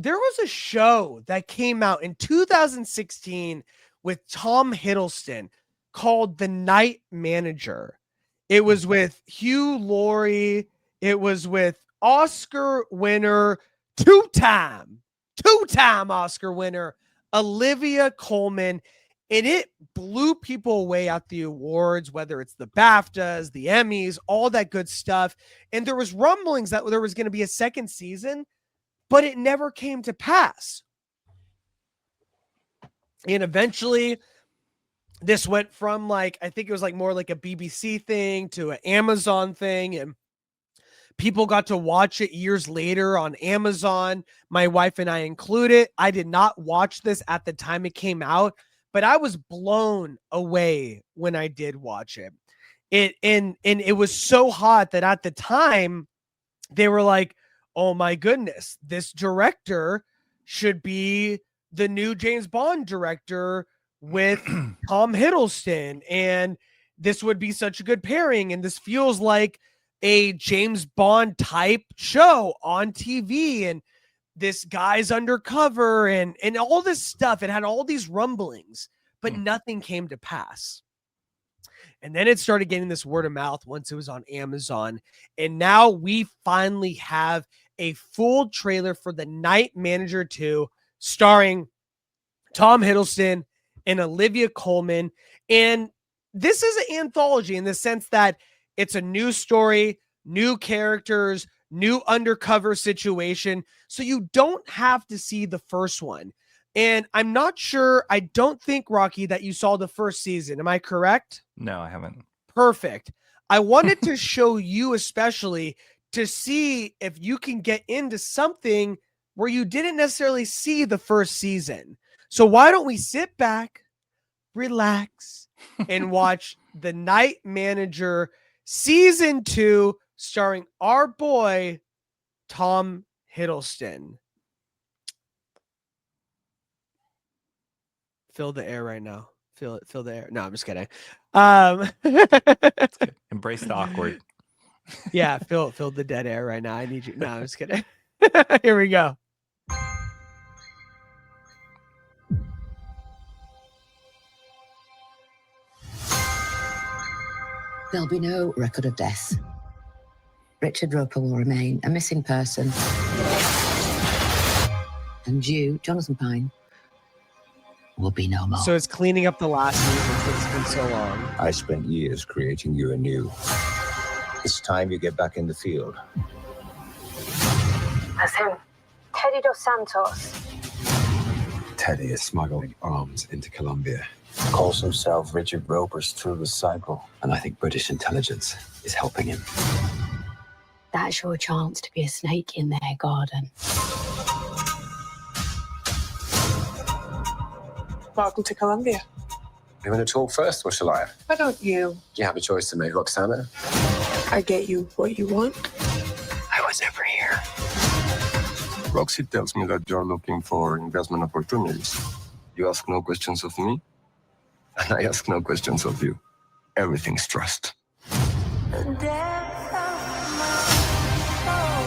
There was a show that came out in 2016 with Tom Hiddleston called The Night Manager. It was with Hugh Laurie. It was with Oscar winner, two-time Oscar winner, Olivia Colman. And it blew people away at the awards, whether it's the BAFTAs, the Emmys, all that good stuff. And there was rumblings that there was going to be a second season, but it never came to pass. And eventually this went from like, I think it was like more like a BBC thing to an Amazon thing. And people got to watch it years later on Amazon. My wife and I included. I did not watch this at the time it came out, but I was blown away when I did watch it. And it was so hot that at the time they were like, oh my goodness, this director should be the new James Bond director with Tom Hiddleston. And this would be such a good pairing. And this feels like a James Bond type show on TV. And this guy's undercover and all this stuff. It had all these rumblings, but nothing came to pass. And then it started getting this word of mouth once it was on Amazon. And now we finally have a full trailer for The Night Manager 2, starring Tom Hiddleston and Olivia Colman. And this is an anthology in the sense that it's a new story, new characters, new undercover situation. So you don't have to see the first one. And I'm not sure, I don't think, Rocky, that you saw the first season. Am I correct? No, I haven't. Perfect. I wanted to show you especially to see if you can get into something where you didn't necessarily see the first season. So why don't we sit back, relax, and watch The Night Manager Season 2 starring our boy, Tom Hiddleston. Fill the air right now. Fill the air. No, I'm just kidding. Embrace the awkward. Yeah, fill the dead air right now. I need you. No, I'm just kidding. Here we go. There'll be no record of death. Richard Roper will remain a missing person. And you, Jonathan Pine, will be no more. So it's cleaning up the last season since it's been so long. I spent years creating you anew. It's time you get back in the field. That's him. Teddy Dos Santos. Teddy is smuggling arms into Colombia. Calls himself Richard Roper's true disciple. And I think British intelligence is helping him. That's your chance to be a snake in their garden. Welcome to Colombia. You want to talk first, or shall I? Why don't you? You have a choice to make, Roxana. I get you what you want. I was never here. Roxy tells me that you're looking for investment opportunities. You ask no questions of me, and I ask no questions of you. Everything's trust.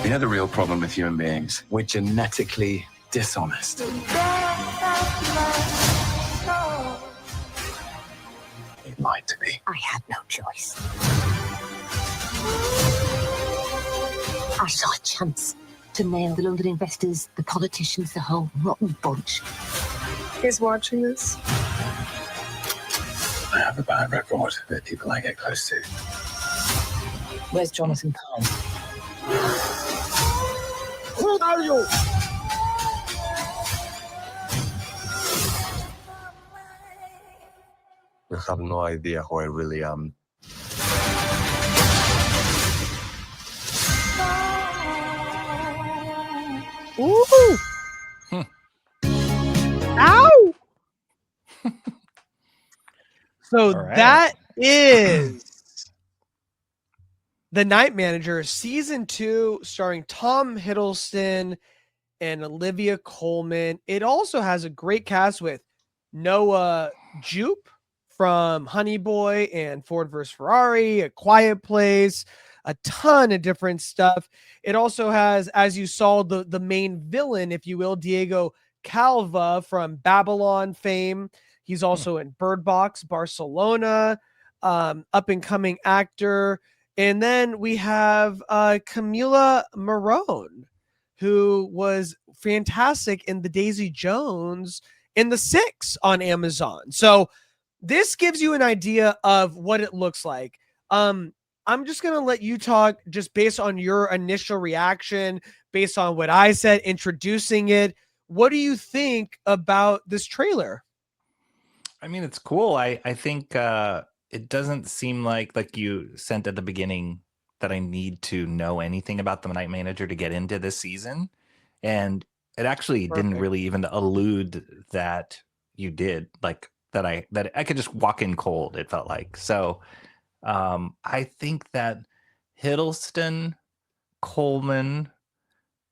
We had a real problem with human beings. We're genetically dishonest. They lied to me. I had no choice. I saw a chance to nail the London investors, the politicians, the whole rotten bunch. He's watching this. I have a bad record with people I get close to. Where's Jonathan Pine? Who are you? You have no idea who I really am. Ooh! Ow! So right. that is The Night Manager Season 2, starring Tom Hiddleston and Olivia Colman. It also has a great cast with Noah Jupe from Honey Boy and Ford vs. Ferrari, A Quiet Place. a ton of different stuff. It also has, as you saw, the main villain, if you will, Diego Calva from Babylon fame. He's also in Bird Box, Barcelona, up and coming actor. And then we have Camila Morone, who was fantastic in the Daisy Jones in the 6 on Amazon. So this gives you an idea of what it looks like. I'm just going to let you talk just based on your initial reaction, based on what I said, introducing it. What do you think about this trailer? I mean, it's cool. I think it doesn't seem like you sent at the beginning that I need to know anything about the Night Manager to get into this season. And it actually didn't Perfect. really even allude that you did, like that I could just walk in cold, it felt like. So I think that Hiddleston, Coleman,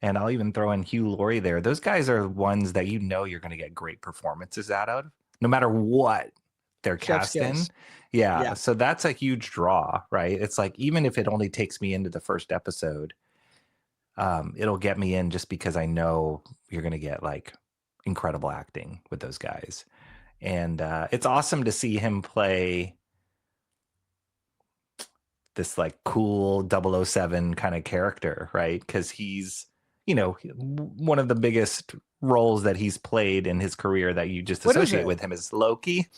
and I'll even throw in Hugh Laurie there. Those guys are ones that you're going to get great performances out of, no matter what they're Chef's cast in. kiss. Yeah, Yeah. so that's a huge draw, right? It's like, even if it only takes me into the first episode, it'll get me in just because I know you're going to get like incredible acting with those guys. And it's awesome to see him play this like cool 007 kind of character, right? Because he's, one of the biggest roles that he's played in his career that you just What is associate it? with him is Loki.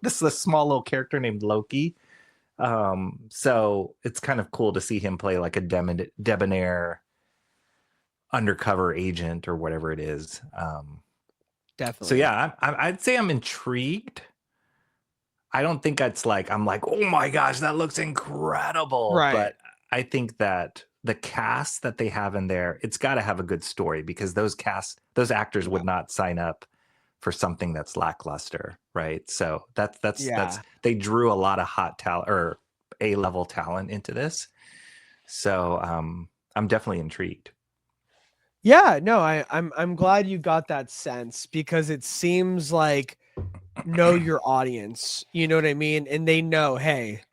This is a small little character named Loki. So it's kind of cool to see him play like a debonair undercover agent or whatever it is. Definitely. So yeah, I'd say I'm intrigued. I don't think I'm like, oh my gosh, that looks incredible. Right. But I think that the cast that they have in there, it's got to have a good story, because those actors would not sign up for something that's lackluster, right? So that's they drew a lot of hot talent or A-level talent into this. So I'm definitely intrigued. Yeah, no, I'm glad you got that sense, because it seems like know your audience, you know what I mean? And they know, hey,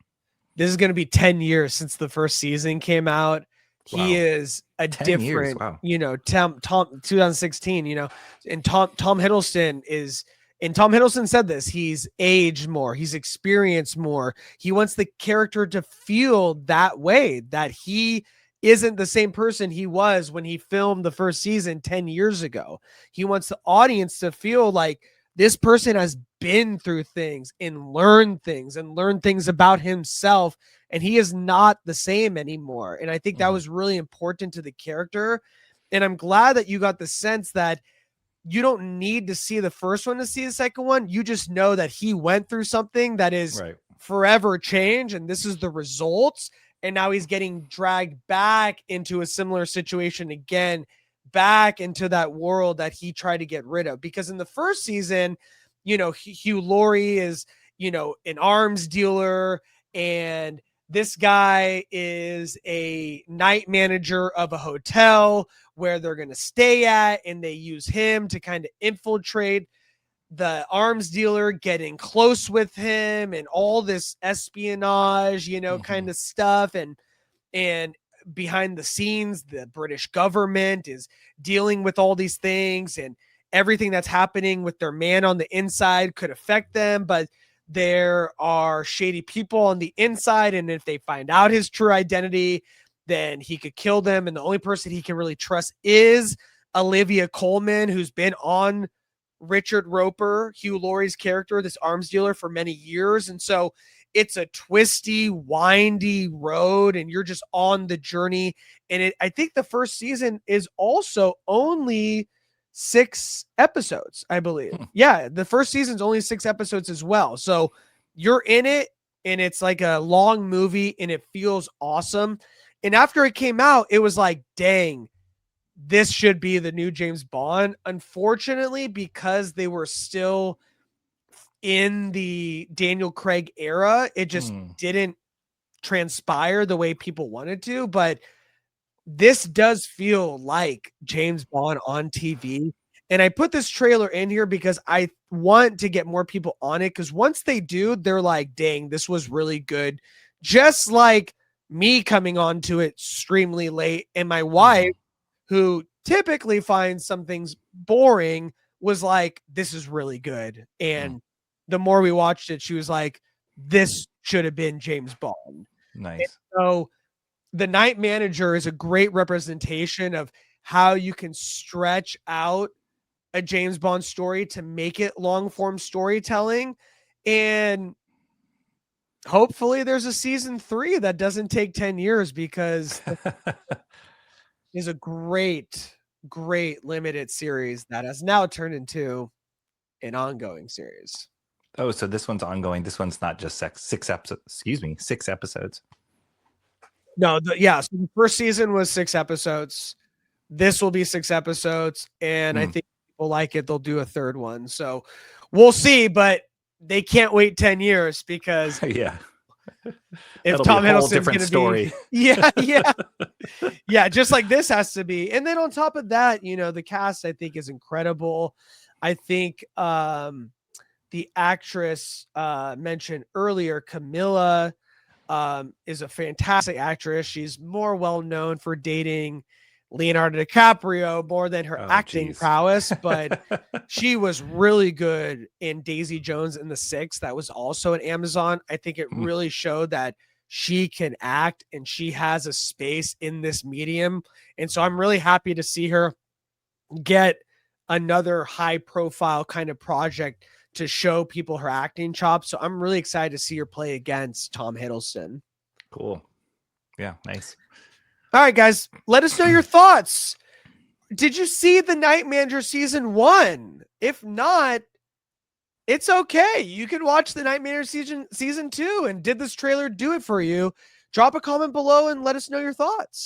this is going to be 10 years since the first season came out. He Wow. is a 10 years, different, wow. Tom 2016, and Tom Hiddleston is, and Tom Hiddleston said this, he's aged more, he's experienced more. He wants the character to feel that way, that he isn't the same person he was when he filmed the first season 10 years ago. He wants the audience to feel like this person has been through things and learned things about himself, and he is not the same anymore. And I think that was really important to the character. And I'm glad that you got the sense that you don't need to see the first one to see the second one. You just know that he went through something that is Right. forever change, and this is the results. And now he's getting dragged back into a similar situation again, back into that world that he tried to get rid of. Because in the first season, Hugh Laurie is, an arms dealer, and this guy is a night manager of a hotel where they're going to stay at, and they use him to kind of infiltrate the arms dealer, getting close with him, and all this espionage, kind of stuff. And behind the scenes, the British government is dealing with all these things, and everything that's happening with their man on the inside could affect them, but there are shady people on the inside. And if they find out his true identity, then he could kill them. And the only person he can really trust is Olivia Colman, who's been on Richard Roper, Hugh Laurie's character, this arms dealer, for many years. And so it's a twisty, windy road, and you're just on the journey. And I think the first season is also only 6 episodes, I believe. Yeah, the first season's only 6 episodes as well. So you're in it, and it's like a long movie, and it feels awesome. And after it came out, it was like, dang, this should be the new James Bond. Unfortunately, because they were still in the Daniel Craig era, it just didn't transpire the way people wanted to. But this does feel like James Bond on TV. And I put this trailer in here because I want to get more people on it, because once they do, they're like, dang, this was really good. Just like me coming on to it extremely late, and my wife, who typically finds some things boring, was like, this is really good. And the more we watched it, she was like, this should have been James Bond. Nice. So The Night Manager is a great representation of how you can stretch out a James Bond story to make it long form storytelling. And hopefully there's a season 3 that doesn't take 10 years, because is a great limited series that has now turned into an ongoing series. Oh, so this one's ongoing. This one's not just 6 episodes. Excuse me, 6 episodes. No, so the first season was 6 episodes. This will be 6 episodes, and I think people like it. They'll do a third one. So we'll see, but they can't wait 10 years, because Yeah. if That'll Tom be a whole Hiddleston's different gonna story. Yeah, just like this has to be. And then on top of that, the cast I think is incredible. I think the actress mentioned earlier, Camilla, is a fantastic actress. She's more well known for dating Leonardo DiCaprio more than her acting prowess, but she was really good in Daisy Jones and the Six. That was also an Amazon. I think it really showed that she can act and she has a space in this medium. And so I'm really happy to see her get another high profile kind of project to show people her acting chops. So I'm really excited to see her play against Tom Hiddleston. Cool. Yeah, nice. All right, guys, let us know your thoughts. Did you see The Night Manager season 1? If not, it's okay. You can watch The Night Manager season 2. And did this trailer do it for you? Drop a comment below and let us know your thoughts.